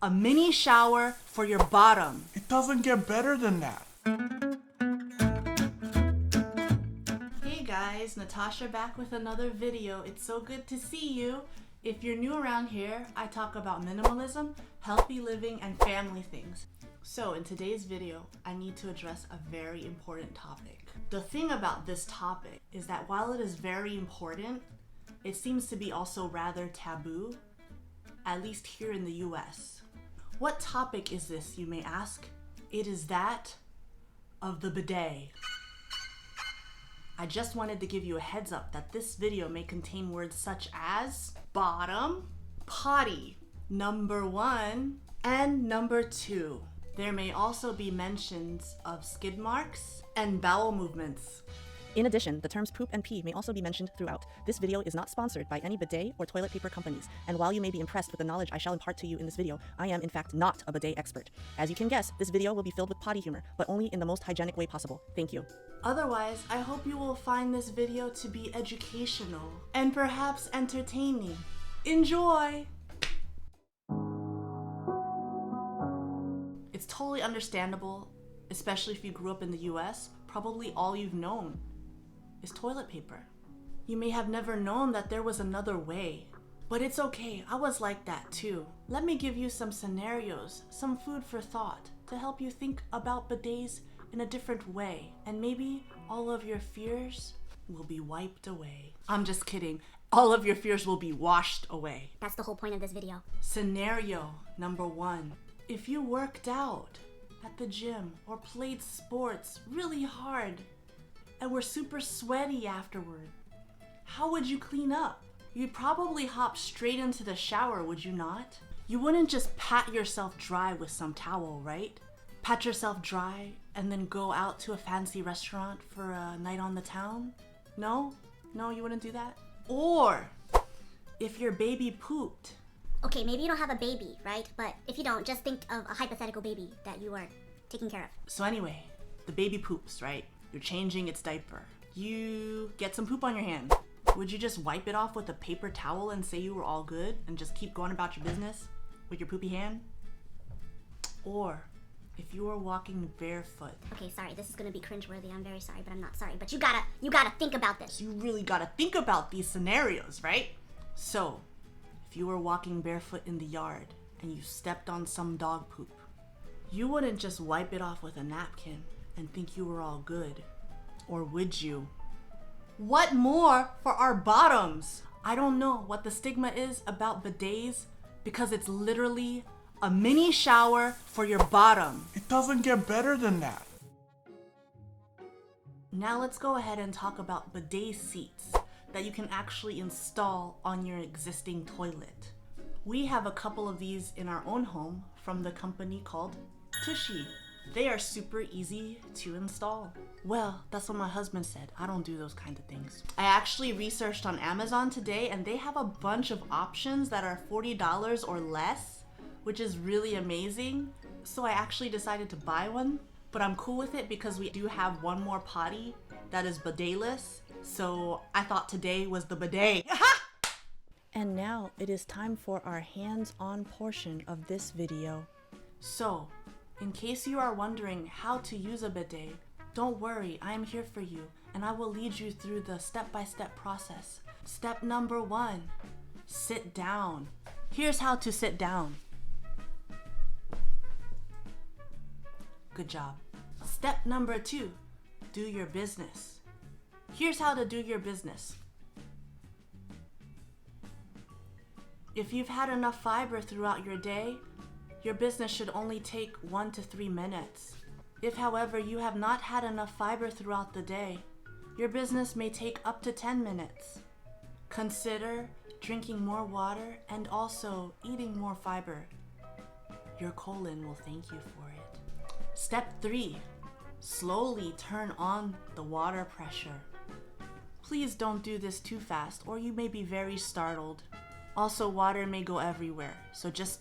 a mini shower for your bottom. It doesn't get better than that. Hey guys, Natasha back with another video. It's so good to see you. If you're new around here, I talk about minimalism, healthy living, and family things. So in today's video, I need to address a very important topic. The thing about this topic is that while it is very important, it seems to be also rather taboo, at least here in the US. What topic is this, you may ask? It is that of the bidet. I just wanted to give you a heads up that this video may contain words such as bottom, potty, number 1, and number 2. There may also be mentions of skid marks and bowel movements. In addition, the terms poop and pee may also be mentioned throughout. This video is not sponsored by any bidet or toilet paper companies, and while you may be impressed with the knowledge I shall impart to you in this video, I am in fact not a bidet expert. As you can guess, this video will be filled with potty humor, but only in the most hygienic way possible. Thank you. Otherwise, I hope you will find this video to be educational and perhaps entertaining. Enjoy! It's totally understandable, especially if you grew up in the US, probably all you've known is toilet paper. You may have never known that there was another way, but it's okay, I was like that too. Let me give you some scenarios, some food for thought to help you think about bidets in a different way, and maybe all of your fears will be wiped away. I'm just kidding. All of your fears will be washed away. That's the whole point of this video. Scenario number 1. If you worked out at the gym or played sports really hard and were super sweaty afterward, how would you clean up? You'd probably hop straight into the shower, would you not? You wouldn't just pat yourself dry with some towel, right? Pat yourself dry and then go out to a fancy restaurant for a night on the town? No? No, you wouldn't do that? Or if your baby pooped. Okay, maybe you don't have a baby, right? But if you don't, just think of a hypothetical baby that you are taking care of. So anyway, the baby poops, right? You're changing its diaper. You get some poop on your hand. Would you just wipe it off with a paper towel and say you were all good and just keep going about your business with your poopy hand? Or if you were walking barefoot. Okay, sorry, this is gonna be cringeworthy. I'm very sorry, but I'm not sorry. But you gotta think about this. You really gotta think about these scenarios, right? So, if you were walking barefoot in the yard and you stepped on some dog poop, you wouldn't just wipe it off with a napkin and think you were all good. Or would you? What more for our bottoms? I don't know what the stigma is about bidets because it's literally a mini shower for your bottom. It doesn't get better than that. Now let's go ahead and talk about bidet seats that you can actually install on your existing toilet. We have a couple of these in our own home from the company called Tushy. They are super easy to install. Well, that's what my husband said. I don't do those kind of things. I actually researched on Amazon today and they have a bunch of options that are $40 or less, which is really amazing. So I actually decided to buy one, but I'm cool with it because we do have one more potty that is bidetless. So I thought today was the bidet. And now it is time for our hands-on portion of this video. So, in case you are wondering how to use a bidet, don't worry, I am here for you and I will lead you through the step-by-step process. Step number 1, sit down. Here's how to sit down. Good job. Step number 2, do your business. Here's how to do your business. If you've had enough fiber throughout your day, your business should only take 1 to 3 minutes. If, however, you have not had enough fiber throughout the day, your business may take up to 10 minutes. Consider drinking more water and also eating more fiber. Your colon will thank you for it. Step 3, slowly turn on the water pressure. Please don't do this too fast or you may be very startled. Also, water may go everywhere, so just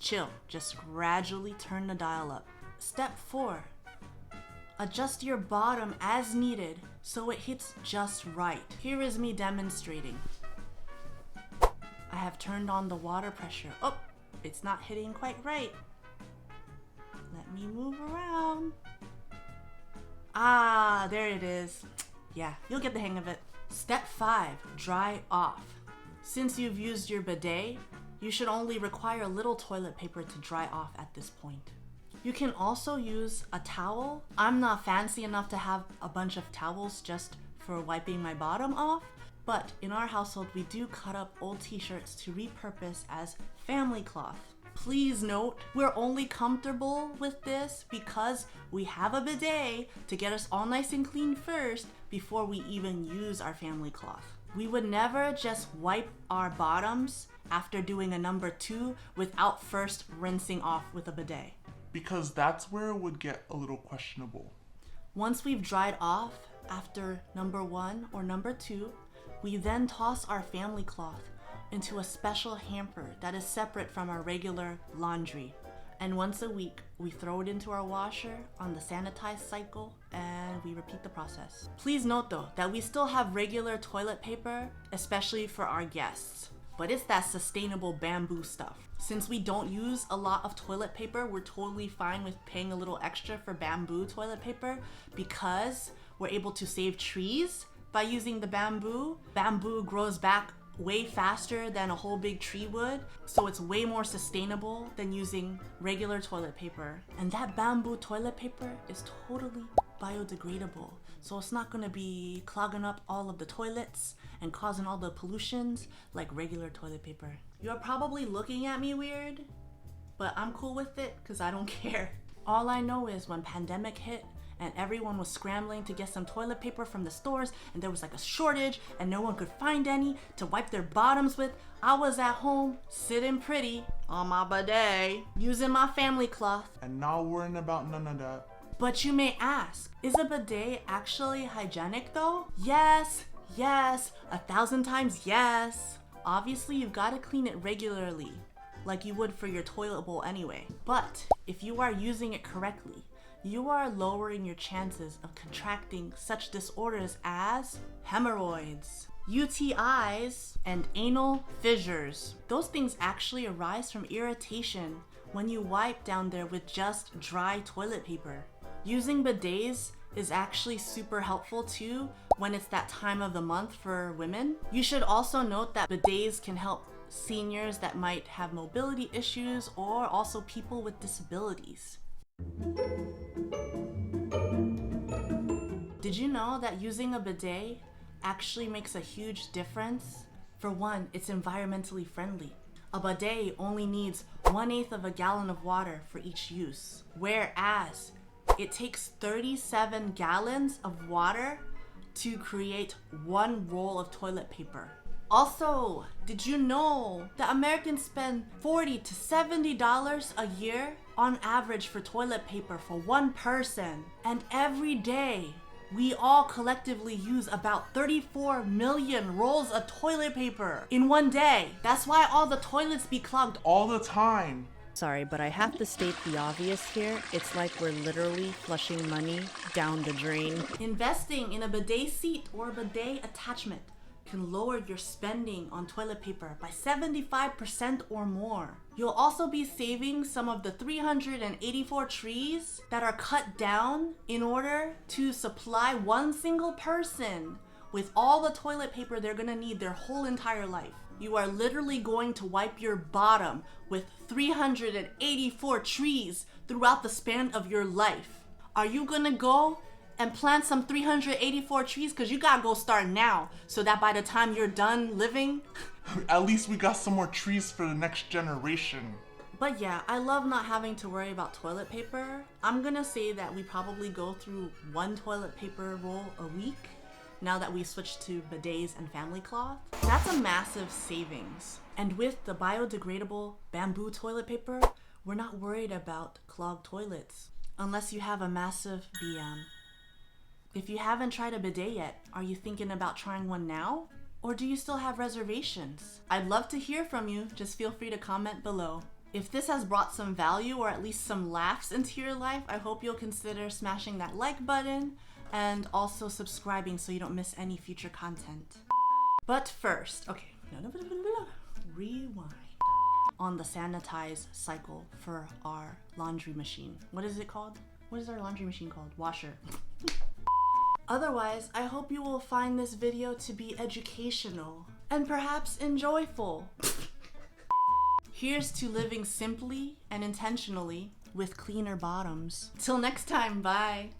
chill. Just gradually turn the dial up. Step 4, adjust your bottom as needed so it hits just right. Here is me demonstrating. I have turned on the water pressure. Oh, It's not hitting quite right. Let me move around. Ah, there it is. Yeah, you'll get the hang of it. Step 5, dry off. Since you've used your bidet, you should only require a little toilet paper to dry off at this point. You can also use a towel. I'm not fancy enough to have a bunch of towels just for wiping my bottom off, but in our household, we do cut up old t-shirts to repurpose as family cloth. Please note, we're only comfortable with this because we have a bidet to get us all nice and clean first before we even use our family cloth. We would never just wipe our bottoms after doing a number 2 without first rinsing off with a bidet. Because that's where it would get a little questionable. Once we've dried off after number 1 or number 2, we then toss our family cloth into a special hamper that is separate from our regular laundry. And once a week, we throw it into our washer on the sanitized cycle and we repeat the process. Please note though that we still have regular toilet paper, especially for our guests, but it's that sustainable bamboo stuff. Since we don't use a lot of toilet paper, we're totally fine with paying a little extra for bamboo toilet paper because we're able to save trees by using the bamboo. Bamboo grows back way faster than a whole big tree would, so it's way more sustainable than using regular toilet paper. And that bamboo toilet paper is totally biodegradable, so it's not gonna be clogging up all of the toilets and causing all the pollutions like regular toilet paper. You're probably looking at me weird, but I'm cool with it because I don't care. All I know is when pandemic hit, and everyone was scrambling to get some toilet paper from the stores, and there was like a shortage and no one could find any to wipe their bottoms with, I was at home sitting pretty on my bidet using my family cloth. And not worrying about none of that. But you may ask, is a bidet actually hygienic though? Yes, 1,000 times yes. Obviously you've got to clean it regularly like you would for your toilet bowl anyway. But if you are using it correctly, you are lowering your chances of contracting such disorders as hemorrhoids, UTIs, and anal fissures. Those things actually arise from irritation when you wipe down there with just dry toilet paper. Using bidets is actually super helpful too when it's that time of the month for women. You should also note that bidets can help seniors that might have mobility issues or also people with disabilities. Did you know that using a bidet actually makes a huge difference? For one, it's environmentally friendly. A bidet only needs 1/8 of a gallon of water for each use, whereas it takes 37 gallons of water to create 1 roll of toilet paper. Also, did you know that Americans spend $40 to $70 a year on average for toilet paper for 1 person? And every day, we all collectively use about 34 million rolls of toilet paper in 1 day. That's why all the toilets be clogged All the time. Sorry, but I have to state the obvious here. It's like we're literally flushing money down the drain. Investing in a bidet seat or a bidet attachment can lower your spending on toilet paper by 75% or more. You'll also be saving some of the 384 trees that are cut down in order to supply 1 single person with all the toilet paper they're gonna need their whole entire life. You are literally going to wipe your bottom with 384 trees throughout the span of your life. Are you gonna go and plant some 384 trees? Because you gotta go start now so that by the time you're done living, At least we got some more trees for the next generation. But yeah, I love not having to worry about toilet paper. I'm gonna say that we probably go through 1 toilet paper roll a week now that we switched to bidets and family cloth. That's a massive savings. And with the biodegradable bamboo toilet paper, we're not worried about clogged toilets unless you have a massive BM. If you haven't tried a bidet yet, are you thinking about trying one now? Or do you still have reservations? I'd love to hear from you. Just feel free to comment below. If this has brought some value or at least some laughs into your life, I hope you'll consider smashing that like button and also subscribing so you don't miss any future content. But first, okay, rewind. on the sanitize cycle for our laundry machine. What is it called? What is our laundry machine called? Washer. Otherwise, I hope you will find this video to be educational and perhaps enjoyful. Here's to living simply and intentionally with cleaner bottoms. Till next time, bye.